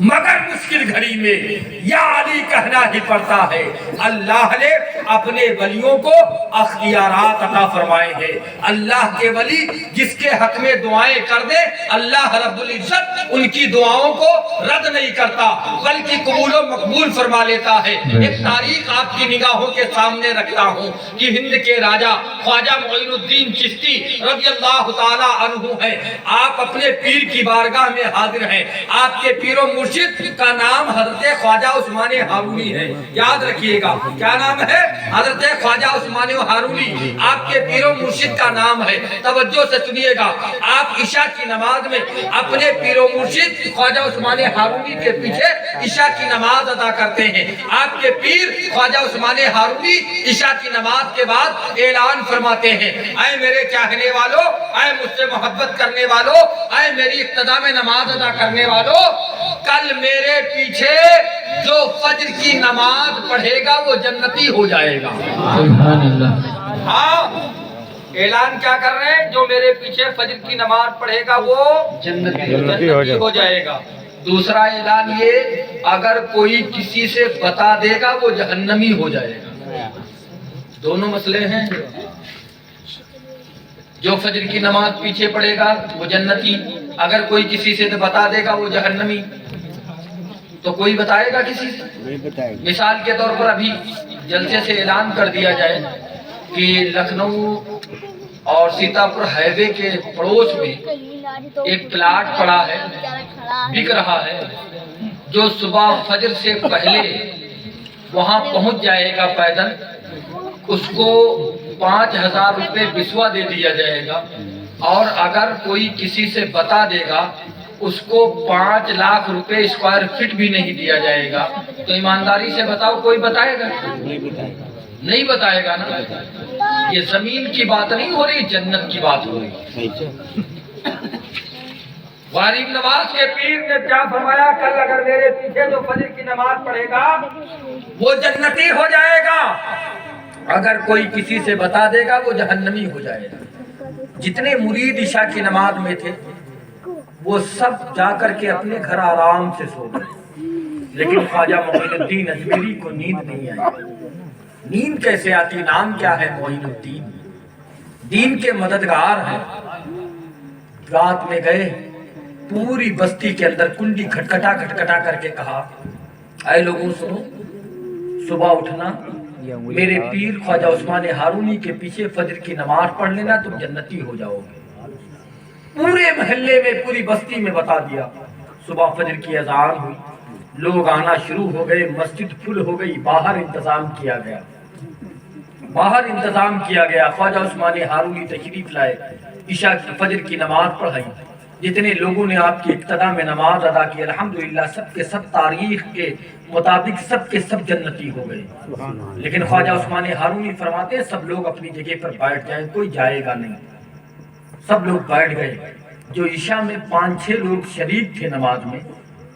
مگر مشکل گھڑی میں یا علی کہنا ہی پڑتا ہے۔ اللہ نے اپنے ولیوں کو اختیارات عطا فرمائے ہیں۔ اللہ کے ولی جس کے حق میں دعائیں کر دے اللہ رب العزت ان کی دعاؤں کو رد نہیں کرتا بلکہ قبول و مقبول فرما لیتا ہے۔ ایک تاریخ آپ کی نگاہوں کے سامنے رکھتا ہوں کہ ہند کے راجہ خواجہ معین الدین چشتی رضی اللہ تعالی عنہ ہے۔ آپ اپنے پیر کی بارگاہ میں حاضر ہیں۔ آپ کے پیر و مرشد کا نام حضرت خواجہ عثمان ہارونی ہے۔ یاد رکھیے گا کیا نام ہے؟ حضرت خواجہ عثمان ہارونی آپ کے پیر و مرشد کا نام ہے۔ توجہ سے سنیے گا، آپ عشاء کی نماز میں اپنے پیر و مرشد خواجہ عثمان ہارونی کے پیچھے عشاء کی نماز ادا کرتے ہیں۔ آپ کے پیر خواجہ عثمان ہارونی عشاء کی نماز کے بعد اعلان فرماتے ہیں، اے میرے چاہنے والوں، اے مجھ سے محبت کرنے والوں، اے میری اقتداء میں نماز ادا کرنے والوں، کل میرے پیچھے جو فجر کی نماز پڑھے گا وہ جنتی ہو جائے گا۔ سبحان اللہ۔ ہاں، اعلان کیا کر رہے ہیں؟ جو میرے پیچھے فجر کی نماز پڑھے گا وہ جنتی ہو جائے گا۔ دوسرا اعلان یہ، اگر کوئی کسی سے بتا دے گا وہ جہنمی ہو جائے گا۔ دونوں مسئلے ہیں، جو فجر کی نماز پیچھے پڑھے گا وہ جنتی، اگر کوئی کسی سے بتا دے گا وہ جہنمی۔ تو کوئی بتائے گا کسی سے؟ مثال کے طور پر ابھی جلسے سے اعلان کر دیا جائے کہ لکھنؤ اور سیتاپور ہائی وے کے پڑوس میں ایک پلاٹ پڑا ہے، بک رہا ہے، جو صبح فجر سے پہلے وہاں پہنچ جائے گا پیدل، اس کو 5,000 روپے بسوا دے دیا جائے گا، اور اگر کوئی کسی سے بتا دے گا اس کو 5 لاکھ روپے اسکوائر فٹ بھی نہیں دیا جائے گا۔ تو ایمانداری سے بتاؤ کوئی بتائے گا؟ نہیں بتائے گا نا۔ یہ زمین کی بات نہیں ہو رہی، جنت کی بات ہو رہی۔ غریب نواز کے پیر نے کیا فرمایا؟ کل اگر میرے پیچھے جو فجر کی نماز پڑھے گا وہ جنتی ہو جائے گا، اگر کوئی کسی سے بتا دے گا وہ جہنمی ہو جائے گا۔ جتنے مرید عشاء کی نماز میں تھے وہ سب جا کر کے اپنے گھر آرام سے سو گئے، لیکن خواجہ معین الدین اجمیری کو نیند نہیں آئی۔ نیند کیسے آتی؟ نام کیا ہے؟ معین الدین، دین کے مددگار ہیں۔ رات میں گئے، پوری بستی کے اندر کنڈی کھٹکھٹا کر کے کہا، اے لوگوں سنو، صبح اٹھنا، میرے پیر خواجہ عثمان ہارونی کے پیچھے فجر کی نماز پڑھ لینا، تم جنتی ہو جاؤ گے۔ پورے محلے میں، پوری بستی میں بتا دیا۔ صبح فجر کی اذان ہوئی، لوگ آنا شروع ہو گئے، مسجد فل ہو گئی، باہر انتظام کیا گیا، خواجہ عثمان ہارونی تشریف لائے، عشاء کی فجر کی نماز پڑھائی۔ جتنے لوگوں نے آپ کی اقتداء میں نماز ادا کی الحمدللہ سب کے سب تاریخ کے مطابق سب کے سب جنتی ہو گئے۔ لیکن خواجہ عثمان ہارونی فرماتے ہیں سب لوگ اپنی جگہ پر بیٹھ جائیں، کوئی جائے گا نہیں۔ سب لوگ بیٹھ گئے۔ جو عشاء میں 5-6 لوگ شریک تھے نماز میں،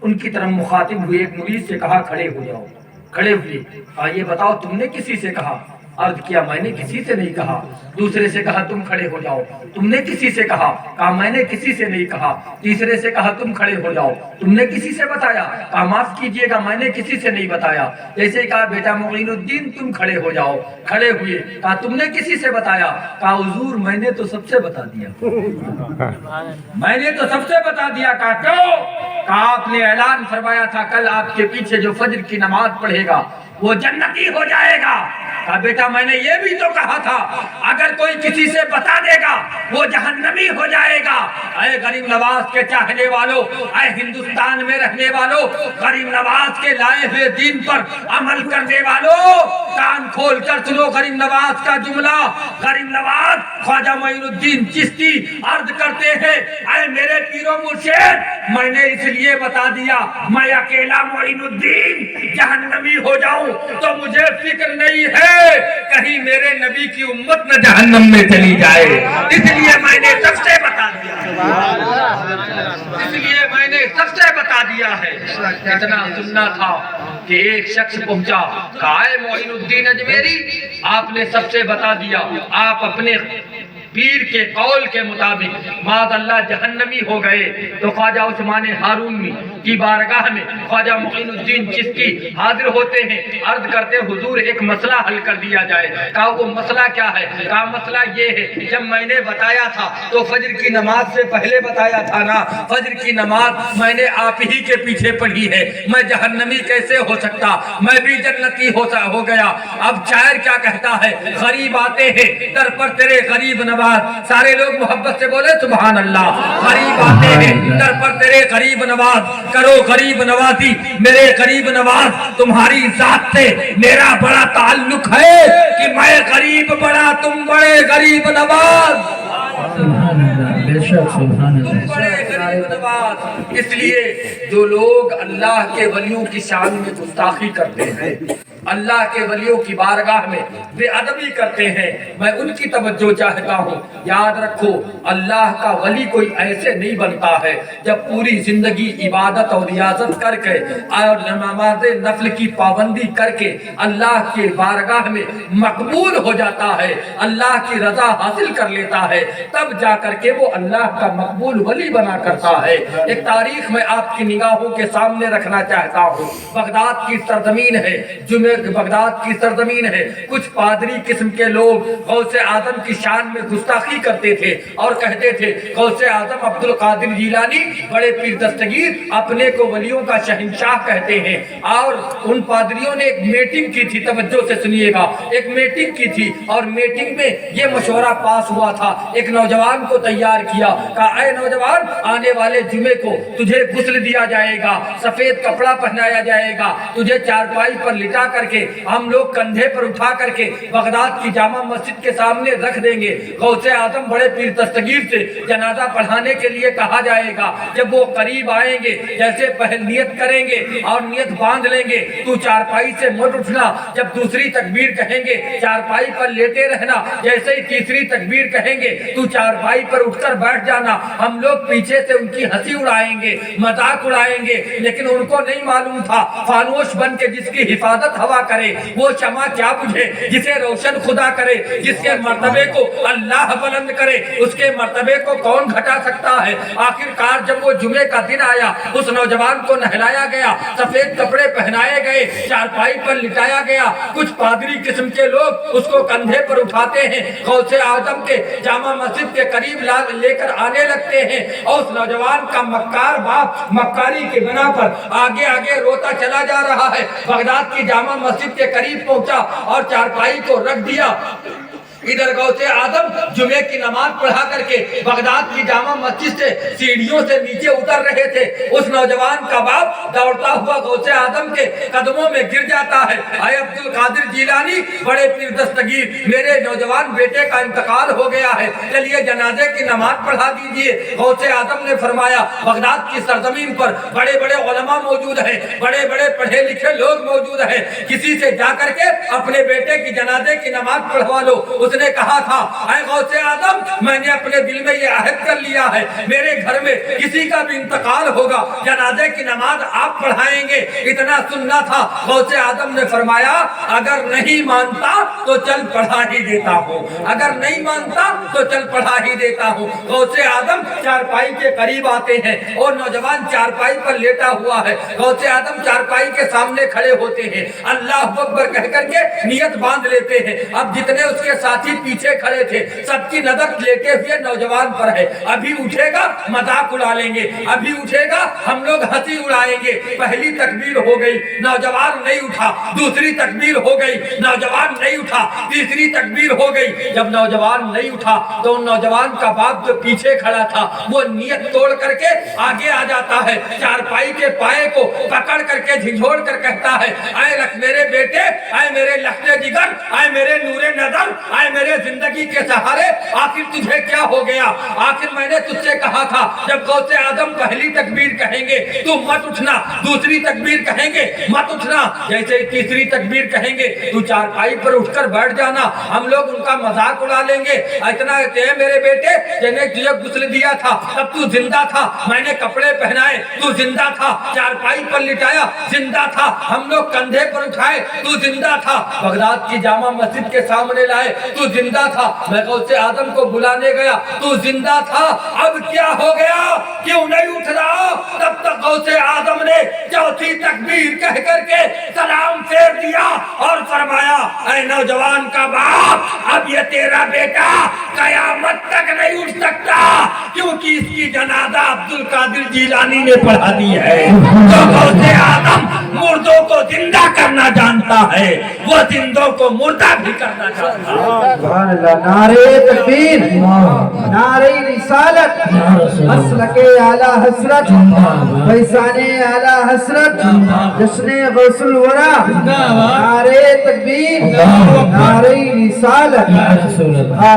ان کی طرف مخاطب ہوئے، ایک مرید سے کہا کھڑے ہو جاؤ۔ کھڑے ہوئے، کہا یہ بتاؤ تم نے کسی سے کہا؟ عرض کیا میں نے کسی سے نہیں کہا۔ دوسرے سے کہا تم کھڑے ہو جاؤ۔ تم نے کسی سے کہا؟ کہا میں نے کسی سے نہیں کہا۔ تیسرے سے کہا تم کھڑے ہو جاؤ۔ تم نے کسی سے بتایا؟ کہا معاف کیجئے گا میں نے کسی سے نہیں بتایا۔ جیسے کہا بیٹا معین الدین تم کھڑے ہو جاؤ۔ کھڑے ہوئے، کہا تم نے کسی سے بتایا؟ کہا حضور میں نے تو سب سے بتا دیا، میں نے تو سب سے بتا دیا۔ کہا کیوں؟ کہا آپ نے اعلان فرمایا تھا کل آپ کے پیچھے جو فجر کی نماز پڑھے گا وہ جنتی ہو جائے گا۔ کہا بیٹا میں نے یہ بھی تو کہا تھا اگر کوئی کسی سے بتا دے گا وہ جہنمی ہو جائے گا۔ اے غریب نواز کے چاہنے والوں، اے ہندوستان میں رہنے والوں، غریب نواز کے لائے ہوئے دین پر عمل کرنے والوں، کان کھول کر سنو غریب نواز کا جملہ۔ غریب نواز خواجہ معین الدین چشتی عرض کرتے ہیں اے میرے پیر و مرشد، میں نے اس لیے بتا دیا میں اکیلا معین الدین جہنمی ہو جاؤں تو مجھے فکر نہیں ہے کہیں میرے نبی کی امت نہ جہنم میں چلی جائے، اس لیے میں نے سب سے بتا دیا ہے۔ اتنا سننا تھا کہ ایک شخص پہنچا، کہا اے معین الدین اجمیری آپ نے سب سے بتا دیا، آپ اپنے پیر کے قول کے مطابق معاذ اللہ جہنمی ہو گئے تو خواجہ عثمان ہارونی کی بارگاہ میں خواجہ معین الدین چشتی حاضر ہوتے ہیں، عرض کرتے حضور ایک مسئلہ حل کر دیا جائے۔ کہا وہ مسئلہ کیا ہے؟ کہا مسئلہ یہ ہے، جب میں نے بتایا تھا تو فجر کی نماز سے پہلے بتایا تھا نا، فجر کی نماز میں نے آپ ہی کے پیچھے پڑھی ہے، میں جہنمی کیسے ہو سکتا، میں بھی جنتی ہو گیا۔ اب شاعر کیا کہتا ہے، غریب آتے ہیں در پر تیرے غریب نواز، سارے لوگ محبت سے بولے سبحان اللہ۔ غریب آتے ہیں در پر تیرے غریب نواز، کرو غریب نوازی میرے غریب نواز، تمہاری ذات سے میرا بڑا تعلق ہے کہ میں غریب بڑا تم بڑے غریب نواز، اس لیے جو لوگ اللہ کے ولیوں کی شان میں گستاخی کرتے ہیں، اللہ کے ولیوں کی بارگاہ میں بے ادبی کرتے ہیں، میں ان کی توجہ چاہتا ہوں۔ یاد رکھو اللہ کا ولی کوئی ایسے نہیں بنتا ہے جب پوری زندگی عبادت اور ریاضت کر کے اور نماز نفل کی پابندی کر کے اللہ کے بارگاہ میں مقبول ہو جاتا ہے، اللہ کی رضا حاصل کر لیتا ہے، تب جا کر کے وہ اللہ کا مقبول ولی بنا کرتا ہے۔ ایک تاریخ میں آپ کی نگاہوں کے سامنے رکھنا چاہتا ہوں۔ بغداد کی سرزمین ہے، بغداد کی سرزمین ہے، کچھ پادری قسم کے لوگ غوث اعظم کی شان میں گستاخی کرتے تھے اور کہتے تھے غوث اعظم عبد القادر جیلانی بڑے پیر دستگیر اپنے کو ولیوں کا شہنشاہ کہتے ہیں۔ اور ان پادریوں نے ایک میٹنگ کی تھی، توجہ سے سنیے گا، ایک میٹنگ کی تھی اور میٹنگ میں یہ مشورہ پاس ہوا تھا، ایک نوجوان کو تیار کیا، کہا اے نوجوان آنے والے جمعے کو تجھے غسل دیا جائے گا، سفید کپڑا پہنایا جائے گا، تجھے چارپائی پر لٹا کر کے ہم لوگ کندھے پر اٹھا کر کے بغداد کی جامع مسجد کے سامنے رکھ دیں گے، غوث اعظم بڑے پیر دستگیر سے جنازہ پڑھانے کے لیے کہا جائے گا، جب وہ قریب آئیں گے جیسے پہل نیت کریں گے اور نیت باندھ لیں گے تو چارپائی سے مت اٹھنا، جب دوسری تکبیر کہیں گے چارپائی پر لیٹے رہنا، جیسے ہی تیسری تکبیر کہیں گے تو چارپائی پر اٹھ کر بیٹھ جانا۔ ہم لوگ پیچھے سے ان کی ہنسی اڑائیں گے، مذاق اڑائیں گے، لیکن ان کو نہیں معلوم تھا فانوس بن کے جس کی حفاظت ہوا کرے وہ شمع کیا بجھے، جسے روشن خدا کرے، جس کے مرتبے کو اللہ بلند کرے اس کے مرتبے کو کون گھٹا سکتا ہے۔ آخر کار جب وہ جمعے کا دن آیا اس نوجوان کو نہلایا گیا، سفید کپڑے پہنائے گئے، چارپائی پر لٹایا گیا، کچھ پادری قسم کے لوگ اس کو کندھے پر اٹھاتے ہیں، غوث اعظم کے جامع مسجد کے قریب لے کر آنے لگتے ہیں اور اس نوجوان کا مکار باپ مکاری کے بنا پر آگے آگے روتا چلا جا رہا ہے۔ بغداد کی جامع مسجد کے قریب پہنچا اور چارپائی کو رکھ دیا، ادھر غوث اعظم جمعے کی نماز پڑھا کر کے بغداد کی جامع مسجد سے سیڑھیوں سے نیچے اتر رہے تھے، اس نوجوان کا باپ دوڑتا ہوا غوث اعظم کے قدموں میں گر جاتا ہے، اے عبد القادر جیلانی بڑے پیر دستگیر میرے نوجوان بیٹے کا انتقال ہو گیا ہے، چلیے جنازے کی نماز پڑھا دیجئے۔ غوث اعظم نے فرمایا بغداد کی سرزمین پر بڑے بڑے علماء موجود ہیں، بڑے بڑے پڑھے لکھے لوگ موجود ہیں، کسی سے جا کر کے اپنے بیٹے کی جنازے کی نماز پڑھوا لو۔ اس نے کہا تھا اے غوث اعظم میں نے اپنے دل میں یہ عہد کر لیا ہے میرے گھر میں کسی کا بھی انتقال ہوگا جنازے کی نماز آپ پڑھائیں گے، اتنا سننا تھا۔ غوث اعظم نے فرمایا اگر نہیں مانتا تو چل پڑھا ہی دیتا ہوں، اگر نہیں مانتا تو چل پڑھا ہی دیتا ہوں۔ غوث اعظم چارپائی کے قریب آتے ہیں اور نوجوان چارپائی پر لیٹا ہوا ہے، غوث اعظم چارپائی کے سامنے کھڑے ہوتے ہیں، اللہ اکبر کہہ کر کے نیت باندھ لیتے ہیں۔ اب جتنے اس کے ساتھی پیچھے کھڑے تھے سب کی نظر لیٹے ہوئے نوجوان پر ہے، ابھی اٹھے گا مذاق اڑا لیں گے، ابھی اٹھے گا ہم لوگ ہنسی اڑائیں گے۔ پہلی تکبیر ہو گئی نوجوان نہیں اٹھا، دوسری تکبیر ہو گئی نوجوان نہیں اٹھا، تیسری تکبیر ہو گئی، جب نوجوان نہیں اٹھا تو نوجوان کا باپ جو پیچھے کھڑا تھا وہ نیت توڑ کر کے آگے آ جاتا ہے، چارپائی کے پائے کو پکڑ کر کے جھنجھوڑ کر کہتا ہے اے میرے بیٹے، اے میرے لخت جگر، اے میرے نور نظر، اے میرے زندگی کے سہارے، آخر تجھے کیا ہو گیا؟ آخر میں نے تجھ سے کہا تھا جب غوث اعظم پہلی تکبیر کہیں گے تو مت اٹھنا، دوسری تکبیر کہیں گے مت اٹھنا، جیسے تیسری تکبیر کہیں گے تو چارپائی پر اٹھ کر بیٹھ جانا، ہم لوگ ان کا مذاق اڑا لیں گے۔ اتنا کہتے ہیں میرے بیٹے میں نے تجھے غسل دیا تھا تب تو زندہ تھا، میں نے کپڑے پہنائے تو زندہ تھا، چارپائی پر لٹایا زندہ تھا، ہم لوگ کندھے پر اٹھائے تو زندہ تھا، بغداد کی جامع مسجد کے سامنے لائے تو تو زندہ تھا، میں غوث اعظم کو بلانے گیا، تو زندہ تھا، اب کیا ہو گیا، کیوں نہیں اٹھ رہا؟ تب تک غوث اعظم نے چوتھی تکبیر کہہ کر کے سلام پھیر دیا اور فرمایا اے نوجوان کا باپ، اب یہ تیرا بیٹا قیامت تک نہیں اٹھ سکتا، کیونکہ اس کی جنازہ عبد القادر جیلانی نے پڑھا دی ہے۔ تو غوث اعظم مردوں کو زندہ کرنا جانتا ہے، وہ زندوں کو مردہ بھی کرنا جانتا ہے۔ سبحان اللہ، نعرہ تکبیر، نعرہ رسالت، مسلک اعلی حضرت، فیضان اعلی حضرت، جشن غوث الورا، نعرہ تکبیر، نعرہ رسالت۔